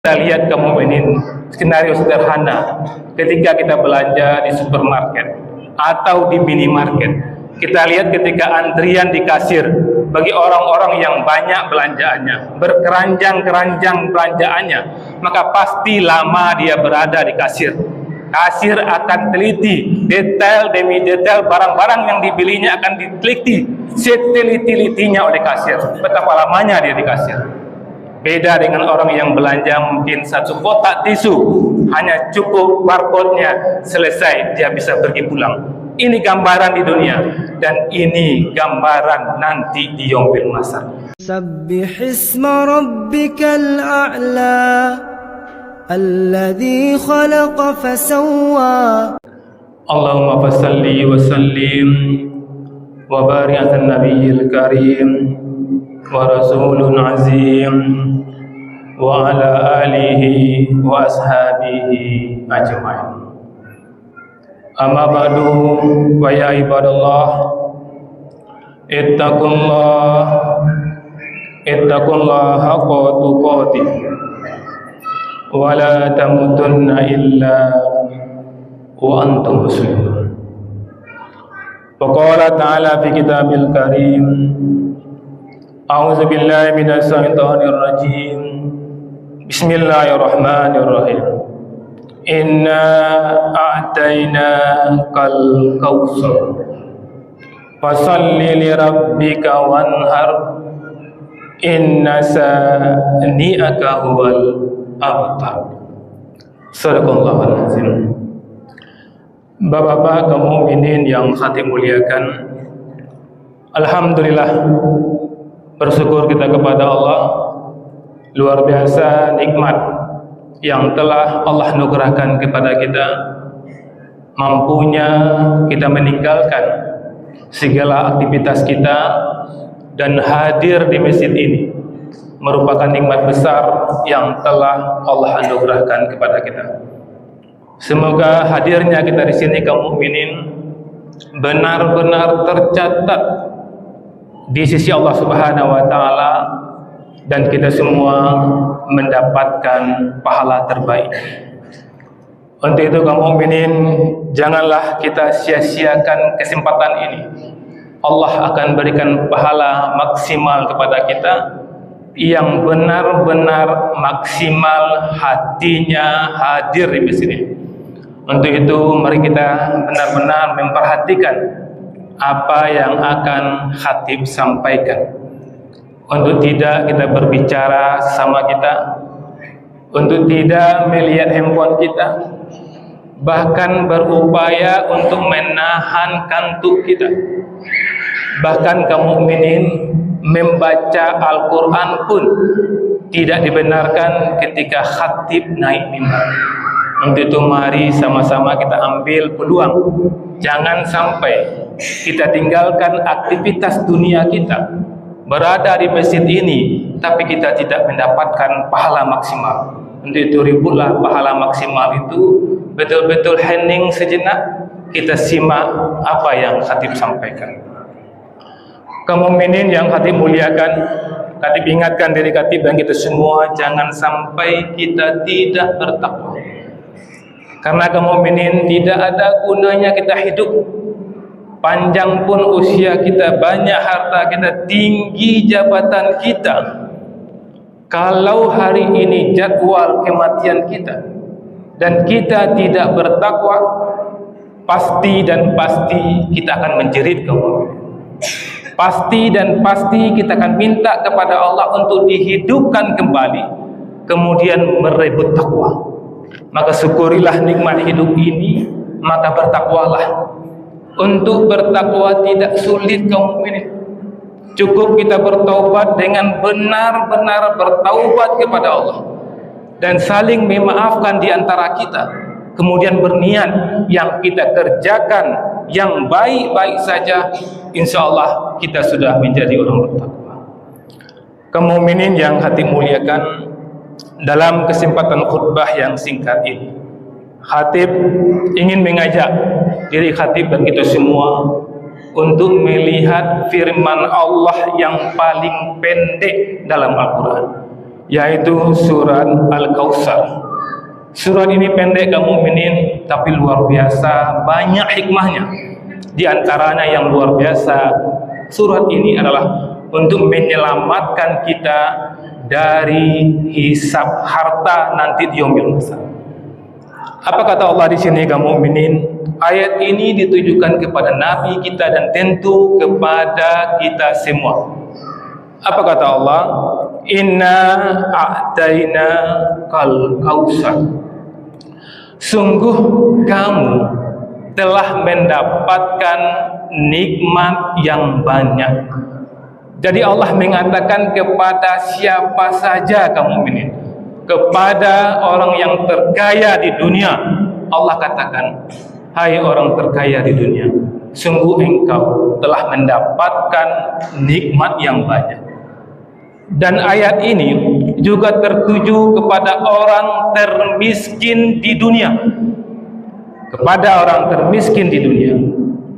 Kita lihat kaum mukminin, skenario sederhana ketika kita belanja di supermarket atau di minimarket. Kita lihat ketika antrian di kasir bagi orang-orang yang banyak belanjaannya, berkeranjang-keranjang belanjaannya, maka pasti lama dia berada di kasir. Kasir akan teliti detail demi detail barang-barang yang dibelinya, akan diteliti seteliti-litinya oleh kasir. Betapa lamanya dia di kasir. Beda dengan orang yang belanja mungkin satu kotak tisu, hanya cukup barcode-nya, selesai, dia bisa pergi pulang. Ini gambaran di dunia, dan ini gambaran nanti di yaumil mahsyar. Sabbih isma rabbikal a'la alladzi khalaqa fasawwa. Allahumma fasalli wa sallim wa barik ala nabiyil karim wa rasulun azim wa ala alihi wa ashabihi ajma'in. Amma ba'du, wa ya ibadallah, ittaqullaha haqqa tuqatih wa la tamutunna illa wa antum muslimun. Wa qala ta'ala fi kitabil karim, a'udzu billahi minasy syaithanir rajim. Bismillahirrahmanirrahim. Inna a'tainakal kautsar fasalli li rabbika wanhar inna sani'aka huwal abtar. Sadaqallahul azim. Bapak-bapak kaum mukminin yang hati muliakan, alhamdulillah, bersyukur kita kepada Allah, luar biasa nikmat yang telah Allah anugerahkan kepada kita, mampunya kita meninggalkan segala aktivitas kita dan hadir di masjid ini merupakan nikmat besar yang telah Allah anugerahkan kepada kita. Semoga hadirnya kita di sini kaum mukminin benar-benar tercatat di sisi Allah Subhanahu wa taala, dan kita semua mendapatkan pahala terbaik. Untuk itu kaum mukminin, janganlah kita sia-siakan kesempatan ini. Allah akan berikan pahala maksimal kepada kita yang benar-benar maksimal hatinya hadir di sini. Untuk itu mari kita benar-benar memperhatikan apa yang akan khatib sampaikan, untuk tidak kita berbicara sama kita, untuk tidak melihat handphone kita, bahkan berupaya untuk menahan kantuk kita. Bahkan kaum mukminin membaca Al-Quran pun tidak dibenarkan ketika khatib naik mimbar. Untuk itu mari sama-sama kita ambil peluang, jangan sampai kita tinggalkan aktivitas dunia kita, berada di masjid ini tapi kita tidak mendapatkan pahala maksimal. Untuk itu ributlah pahala maksimal itu, betul-betul hening sejenak, kita simak apa yang khatib sampaikan. Kaum mukminin yang khatib muliakan, khatib ingatkan diri khatib dan kita semua, jangan sampai kita tidak bertakwa. Karena kaum mukminin, tidak ada gunanya kita hidup panjang pun usia kita, banyak harta kita, tinggi jabatan kita, kalau hari ini jadwal kematian kita dan kita tidak bertakwa, pasti dan pasti kita akan menjerit kaum mukminin. Pasti dan pasti kita akan minta kepada Allah untuk dihidupkan kembali, kemudian merebut takwa. Maka syukurilah nikmat hidup ini, maka bertakwalah. Untuk bertakwa tidak sulit kaum mukminin. Cukup kita bertaubat dengan benar-benar bertaubat kepada Allah dan saling memaafkan di antara kita. Kemudian berniat yang kita kerjakan yang baik-baik saja, insya Allah kita sudah menjadi orang bertakwa. Kaum mukminin yang hati muliakan, dalam kesempatan khutbah yang singkat ini, khatib ingin mengajak diri khatib dan kita semua untuk melihat firman Allah yang paling pendek dalam Al-Quran, yaitu surat Al-Kautsar. Surat ini pendek kaum mukminin, tapi luar biasa banyak hikmahnya. Di antaranya yang luar biasa, surat ini adalah untuk menyelamatkan kita dari hisab harta nanti di yaumil mahsyar. Apa kata Allah di sini kaum mukminin? Ayat ini ditujukan kepada nabi kita dan tentu kepada kita semua. Apa kata Allah? Inna a'taina kal kautsar. Sungguh kamu telah mendapatkan nikmat yang banyak. Jadi Allah mengatakan kepada siapa saja kaum mukminin, kepada orang yang terkaya di dunia, Allah katakan, hai orang terkaya di dunia, sungguh engkau telah mendapatkan nikmat yang banyak. Dan ayat ini juga tertuju kepada orang termiskin di dunia. Kepada orang termiskin di dunia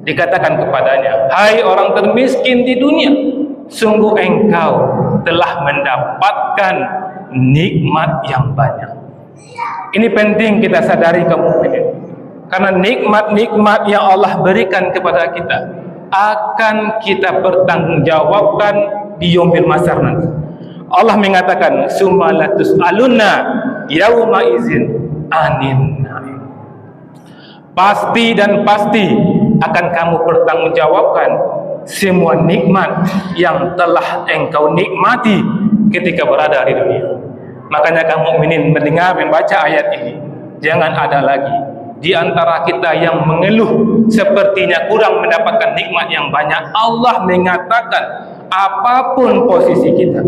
dikatakan kepadanya, hai orang termiskin di dunia, sungguh engkau telah mendapatkan nikmat yang banyak. Ini penting kita sadari kaum mukminin, karena nikmat-nikmat yang Allah berikan kepada kita akan kita pertanggungjawabkan di yaumil mahsyar nanti. Allah mengatakan, summa latus'alunna yauma izin anin na'im. Pasti dan pasti akan kamu pertanggungjawabkan semua nikmat yang telah engkau nikmati ketika berada di dunia. Makanya kaum mukminin mendengar membaca ayat ini, jangan ada lagi di antara kita yang mengeluh sepertinya kurang mendapatkan nikmat yang banyak. Allah mengatakan apapun posisi kita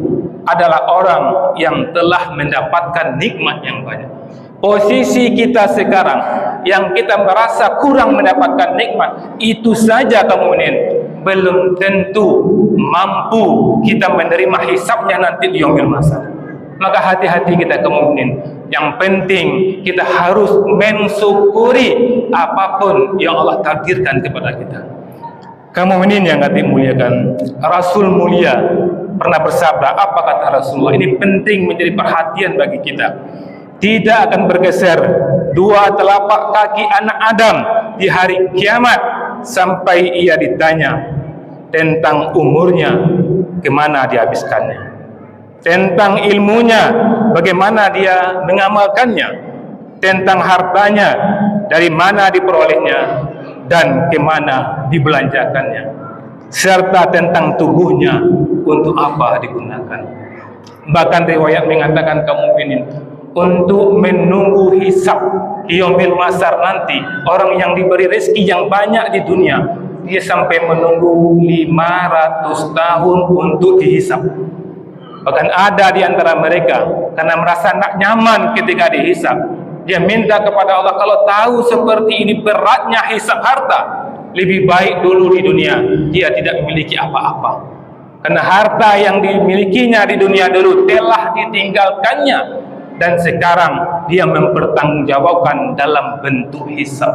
adalah orang yang telah mendapatkan nikmat yang banyak. Posisi kita sekarang yang kita merasa kurang mendapatkan nikmat, itu saja kaum mukminin belum tentu mampu kita menerima hisabnya nanti di yaumil mahsyar. Maka hati-hati kita kaum mukminin. Yang penting kita harus mensyukuri apapun yang Allah takdirkan kepada kita. Kaum mukminin yang dimuliakan, Rasul mulia pernah bersabda, apa kata Rasulullah? Ini penting menjadi perhatian bagi kita. Tidak akan bergeser dua telapak kaki anak Adam di hari kiamat sampai ia ditanya tentang umurnya, kemana dihabiskannya, tentang ilmunya, bagaimana dia mengamalkannya, tentang hartanya, dari mana diperolehnya dan kemana dibelanjakannya, serta tentang tubuhnya, untuk apa digunakan. Bahkan riwayat mengatakan kaum mukminin, untuk menunggu hisab di yaumil mahsyar nanti, orang yang diberi rezeki yang banyak di dunia, dia sampai menunggu 500 tahun untuk dihisab. Bahkan ada di antara mereka karena merasa tak nyaman ketika dihisab, dia minta kepada Allah, kalau tahu seperti ini beratnya hisab harta, lebih baik dulu di dunia dia tidak memiliki apa-apa. Karena harta yang dimilikinya di dunia dulu telah ditinggalkannya, dan sekarang dia mempertanggungjawabkan dalam bentuk hisab.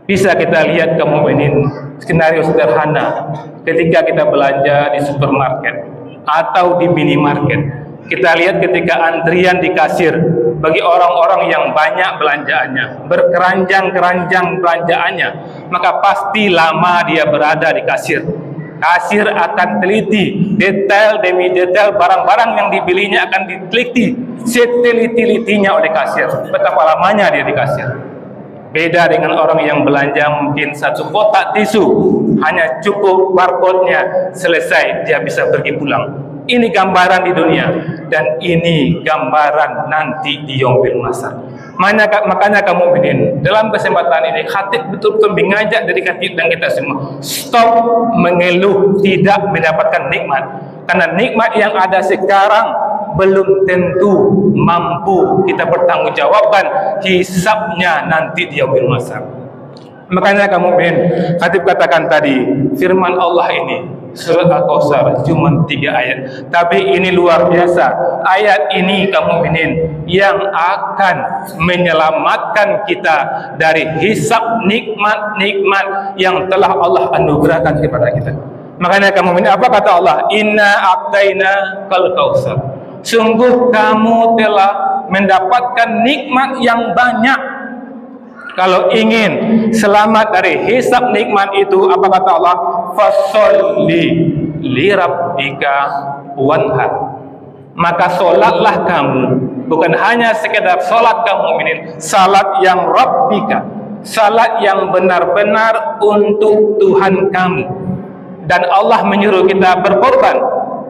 Bisa kita lihat kaum mukminin skenario sederhana ketika kita belanja di supermarket atau di minimarket. Kita lihat ketika antrian di kasir bagi orang-orang yang banyak belanjaannya, berkeranjang-keranjang belanjaannya, maka pasti lama dia berada di kasir. Kasir akan teliti detail demi detail barang-barang yang dibelinya, akan diteliti seteliti-telitinya oleh kasir, betapa lamanya dia di kasir. Beda dengan orang yang belanja mungkin satu kotak tisu, hanya cukup barcode-nya, selesai, dia bisa pergi pulang. Ini gambaran di dunia, dan ini gambaran nanti di yaumil mahsyar. Makanya kaum mukminin, dalam kesempatan ini khatib betul-betul mengajak dari khatib dan kita semua, stop mengeluh tidak mendapatkan nikmat, karena nikmat yang ada sekarang belum tentu mampu kita bertanggungjawabkan hisabnya nanti di yaumil mahsyar. Makanya kaum mukminin, khatib katakan tadi, firman Allah ini surat Al-Kautsar cuma 3 ayat, tapi ini luar biasa. Ayat ini kaum mukminin yang akan menyelamatkan kita dari hisab nikmat-nikmat yang telah Allah anugerahkan kepada kita. Makanya kaum mukminin, apa kata Allah? Inna a'taina kal kautsar. Sungguh kamu telah mendapatkan nikmat yang banyak. Kalau ingin selamat dari hisab nikmat itu, apa kata Allah? Fasholli li rabbika wanhar. Maka solatlah kamu, bukan hanya sekedar solat kaum mukminin, salat yang rabbika, salat yang benar-benar untuk Tuhan kamu. Dan Allah menyuruh kita berkorban,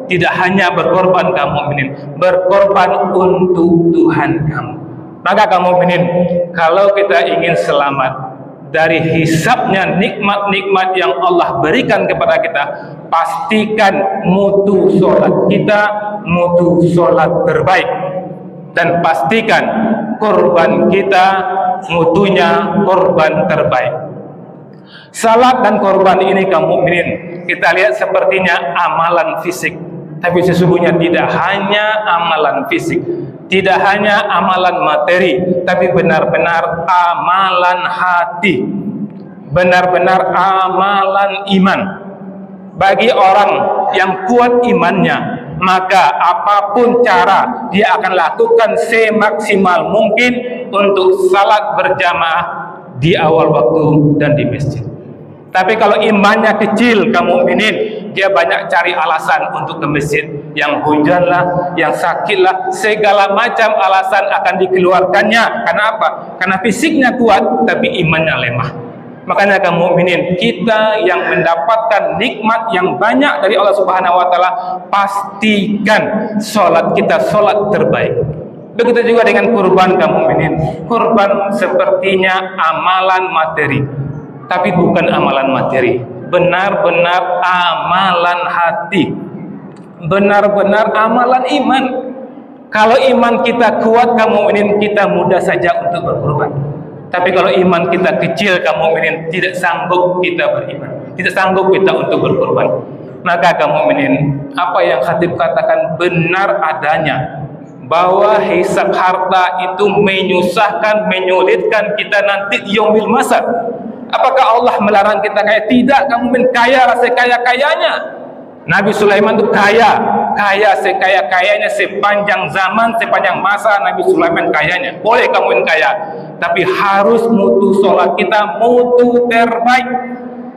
tidak hanya berkorban kaum mukminin, berkorban untuk Tuhan kamu. Maka kaum mukminin, kalau kita ingin selamat dari hisabnya nikmat-nikmat yang Allah berikan kepada kita, pastikan mutu solat kita mutu solat terbaik, dan pastikan korban kita mutunya korban terbaik. Salat dan korban ini kaum mukminin, kita lihat sepertinya amalan fisik, tapi sesungguhnya tidak hanya amalan fisik, tidak hanya amalan materi, tapi benar-benar amalan hati, benar-benar amalan iman. Bagi orang yang kuat imannya, maka apapun cara dia akan lakukan semaksimal mungkin untuk salat berjamaah di awal waktu dan di masjid. Tapi kalau imannya kecil kaum mukminin, dia banyak cari alasan untuk ke masjid. Yang hujan lah, yang sakit lah, segala macam alasan akan dikeluarkannya. Karena apa? Karena fisiknya kuat tapi imannya lemah. Makanya kaum mukminin, kita yang mendapatkan nikmat yang banyak dari Allah Subhanahu wa taala, pastikan salat kita salat terbaik. Begitu juga dengan kurban kaum mukminin. Kurban sepertinya amalan materi, tapi bukan amalan materi, benar-benar amalan hati, benar-benar amalan iman. Kalau iman kita kuat kaum mukminin, kita mudah saja untuk berkorban. Tapi kalau iman kita kecil kaum mukminin, tidak sanggup kita beriman, tidak sanggup kita untuk berkorban. Maka kaum mukminin, apa yang khatib katakan benar adanya, bahwa hisab harta itu menyusahkan, menyulitkan kita nanti yaumil masar. Apakah Allah melarang kita kaya? Tidak, kamu kaya sekaya-kayanya. Nabi Sulaiman itu kaya sekaya-kayanya sepanjang zaman, sepanjang masa Nabi Sulaiman kayanya. Boleh kamu kaya, tapi harus mutu sholat kita mutu terbaik,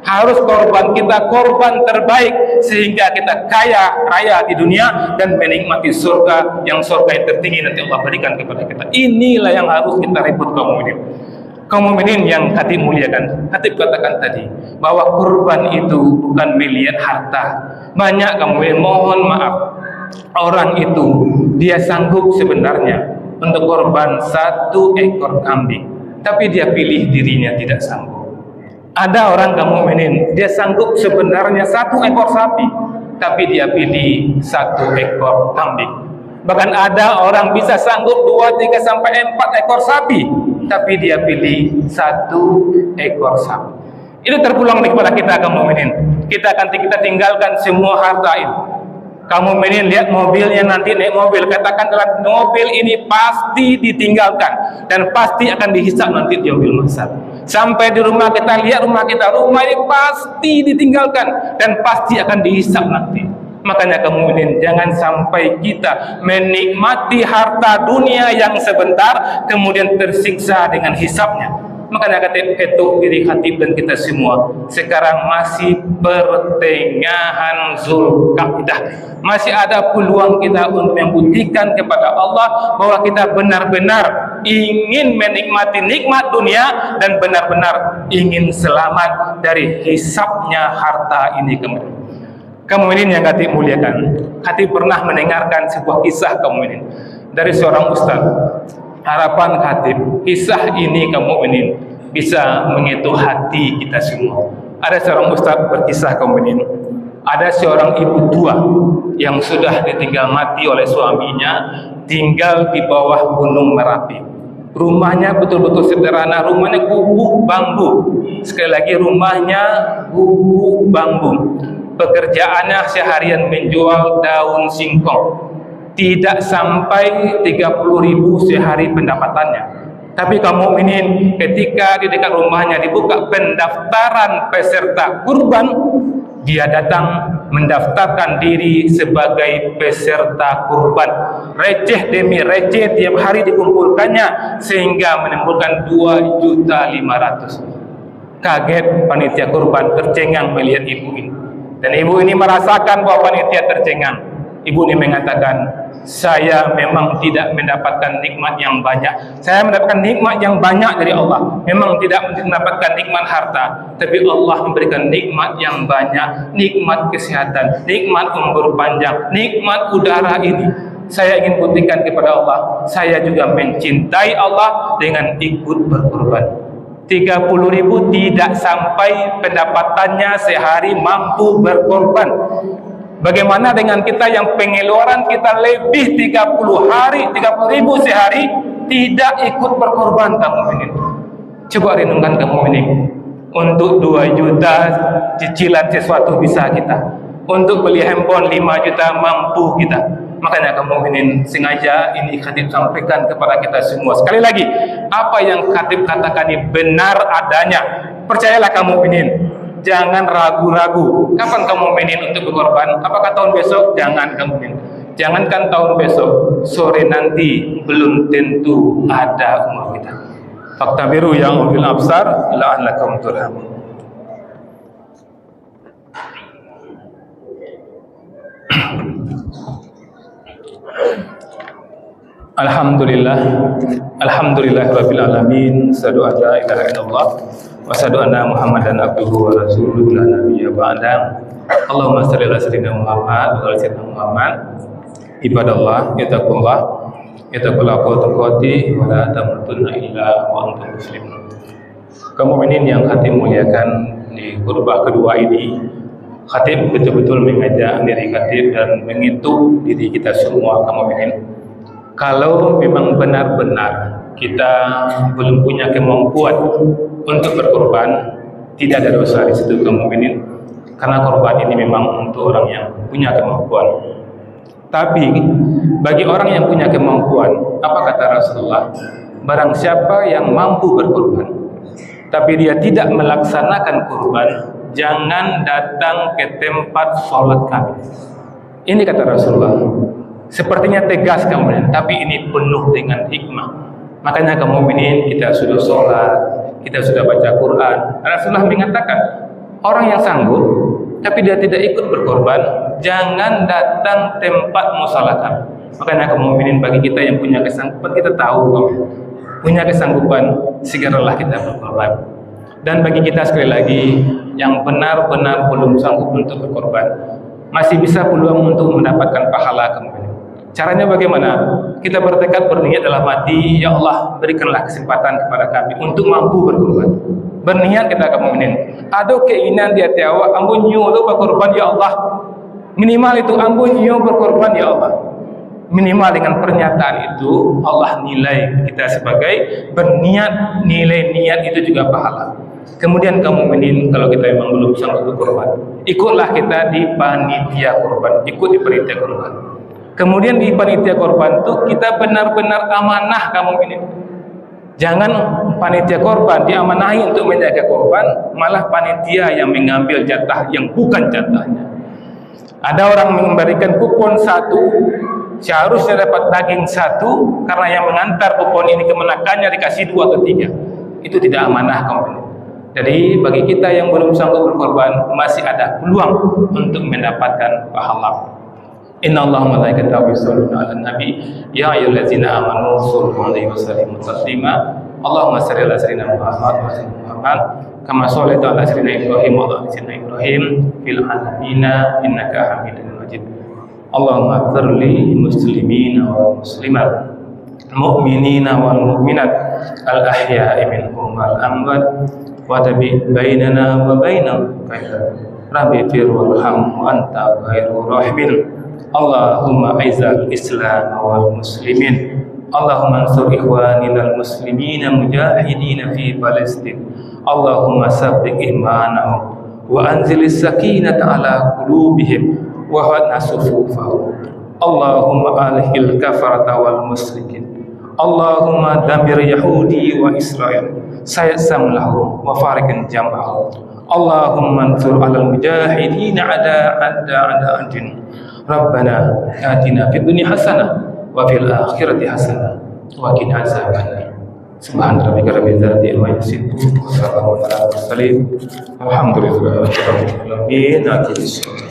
harus korban kita korban terbaik, sehingga kita kaya raya di dunia dan menikmati surga, yang surga yang tertinggi nanti Allah berikan kepada kita. Inilah yang harus kita rebut kaum mukminin. Kaum mukminin yang khatib muliakan, khatib katakan tadi bahwa kurban itu bukan melihat harta. Banyak kaum mukminin, mohon maaf, orang itu dia sanggup sebenarnya untuk korban 1 ekor kambing, tapi dia pilih dirinya tidak sanggup. Ada orang kaum mukminin, dia sanggup sebenarnya 1 ekor sapi, tapi dia pilih 1 ekor kambing. Bahkan ada orang bisa sanggup 2, 3 sampai 4 ekor sapi, tapi dia pilih 1 ekor sapi. Itu terpulang kepada kita kaum mukminin. Kita tinggalkan semua harta ini. Kaum mukminin lihat mobilnya, nanti naik mobil, katakan dalam mobil ini pasti ditinggalkan dan pasti akan dihisab nanti di yaumil mahsyar. Sampai di rumah kita lihat rumah ini pasti ditinggalkan dan pasti akan dihisab nanti. Makanya kaum mukminin, jangan sampai kita menikmati harta dunia yang sebentar kemudian tersiksa dengan hisabnya. Makanya kata ketuk diri khatib dan kita semua, sekarang masih pertengahan Zulqa'dah, masih ada peluang kita untuk membuktikan kepada Allah bahwa kita benar-benar ingin menikmati nikmat dunia dan benar-benar ingin selamat dari hisabnya harta ini kemarin. Kaum mukminin yang khatib muliakan, khatib pernah mendengarkan sebuah kisah kaum mukminin dari seorang ustaz. Harapan khatib, kisah ini kaum mukminin bisa menyentuh hati kita semua. Ada seorang ustaz berkisah kaum mukminin, ada seorang ibu tua yang sudah ditinggal mati oleh suaminya, tinggal di bawah Gunung Merapi. Rumahnya betul-betul sederhana, rumahnya gubuk bambu. Sekali lagi, rumahnya gubuk bambu. Pekerjaannya seharian menjual daun singkong. Tidak sampai 30.000 sehari pendapatannya. Tapi kaum mukminin, ketika di dekat rumahnya dibuka pendaftaran peserta kurban, dia datang mendaftarkan diri sebagai peserta kurban. Receh demi receh tiap hari dikumpulkannya sehingga menimbulkan 2.500.000. Kaget panitia kurban, tercengang melihat ibu ini. Dan ibu ini merasakan bahwa panitia tercengang. Ibu ini mengatakan, saya memang tidak mendapatkan nikmat yang banyak. Saya mendapatkan nikmat yang banyak dari Allah. Memang tidak mendapatkan nikmat harta, tapi Allah memberikan nikmat yang banyak. Nikmat kesehatan, nikmat umur panjang, nikmat udara ini. Saya ingin buktikan kepada Allah, saya juga mencintai Allah dengan ikut berkorban. 30.000 tidak sampai pendapatannya sehari mampu berkorban. Bagaimana dengan kita yang pengeluaran kita lebih 30.000 sehari tidak ikut berkorban? Kamu ini coba renungkan, kamu ini untuk 2 juta cicilan sesuatu bisa kita, untuk beli handphone 5 juta mampu kita. Makanya kamu ini sengaja ini khatib sampaikan kepada kita semua. Sekali lagi, apa yang khatib katakan ini benar adanya. Percayalah kamu ini. Jangan ragu-ragu. Kapan kamu minin untuk berkorban? Apakah tahun besok? Jangan kamu minin. Jangankan tahun besok, sore nanti belum tentu ada umur kita. Faktabiru yang ulil absar la'allakum turhamun. Alhamdulillahirabbil alamin. Asyhadu an la ilaha illallah wa asyhadu anna Muhammadan abduhu wa rasuluhu la nabiyya ba'da. Allahumma shalli ala sayyidina Muhammad wa ala sayyidina Muhammad. Ibadallah, ittaqullah tuqati wa la tamutunna illa wa antum muslimun. Kaum mukminin yang khatib muliakan, di khutbah kedua ini khatib betul-betul mengajak diri khatib dan mengitung diri kita semua kaum mukminin. Kalau memang benar-benar kita belum punya kemampuan untuk berkorban, tidak ada dosa di situ kaum mukminin, karena korban ini memang untuk orang yang punya kemampuan. Tapi bagi orang yang punya kemampuan, apa kata Rasulullah? Barang siapa yang mampu berkorban, tapi dia tidak melaksanakan korban, jangan datang ke tempat sholat kami. Ini kata Rasulullah. Sepertinya tegas kamu, tapi ini penuh dengan hikmah. Makanya kamu mukminin, kita sudah sholat, kita sudah baca Quran. Rasulullah mengatakan, orang yang sanggup tapi dia tidak ikut berkorban, jangan datang tempat musala kami. Makanya kamu mukminin, bagi kita yang punya kesanggupan, kita tahu kamu punya kesanggupan, segeralah kita berkorban. Dan bagi kita sekali lagi yang benar-benar belum sanggup untuk berkorban, masih bisa peluang untuk mendapatkan pahala kamu. Caranya bagaimana? Kita bertekad, berniat dalam hati, ya Allah berikanlah kesempatan kepada kami untuk mampu berkorban. Berniat kita kamu mukminin. Ada keinginan di hati awak, ambon nyu tu berkorban ya Allah. Minimal itu ambon nyu berkorban ya Allah. Minimal dengan pernyataan itu Allah nilai kita sebagai berniat, nilai niat itu juga pahala. Kemudian kamu mukminin, kalau kita memang belum sanggup berkorban, ikutlah kita di panitia korban, ikut di panitia korban. Kemudian di panitia korban itu kita benar-benar amanah kamu ini. Jangan panitia korban diamanahi untuk menjaga korban, malah panitia yang mengambil jatah yang bukan jatahnya. Ada orang memberikan kupon 1, seharusnya dapat daging 1, karena yang mengantar kupon ini kemenakannya dikasih 2 atau 3. Itu tidak amanah kamu ini. Jadi bagi kita yang belum sanggup berkorban, masih ada peluang untuk mendapatkan pahala. Inna Allah malaikatahu yusholluna 'alan nabi ya ayyuhallazina amanu shollu 'alaihi wa sallimu taslima. Allahumma shalli ala sayyidina Muhammad wa ala Muhammad kama shallaita ala sayyidina Ibrahim wa ala sayyidina Ibrahim fil alamin innaka Hamidum Majid. Allahumma ighfir lil muslimina wal muslimat, mu'minina wal mu'minat, al ahya'i minhum wal amwat, wa tabi bainana wa bainahum rabbi fir warham wa anta khairur rahimin. Allahumma aizal Islam wal muslimin, Allahumma ansur ikhwanina al muslimina mujahidina fi Palestin, Allahumma sabbiq imanahum wa anzil sakinata ala qulubihim wa hadna sufufahum. Allahumma alhil kafarata wal musyrikin, Allahumma damir Yahudi wa Israel, sayyasam lahum wa farikin jam'ahum. Allahumma ansur 'alal mujahidin ada din. Rabbana atina fid dunya hasanah wa fil akhirati hasanah wa qina azabannar. Subhana rabbika rabbil izzati amma yasifun wa salamun alal mursalin walhamdulillahi rabbil alamin.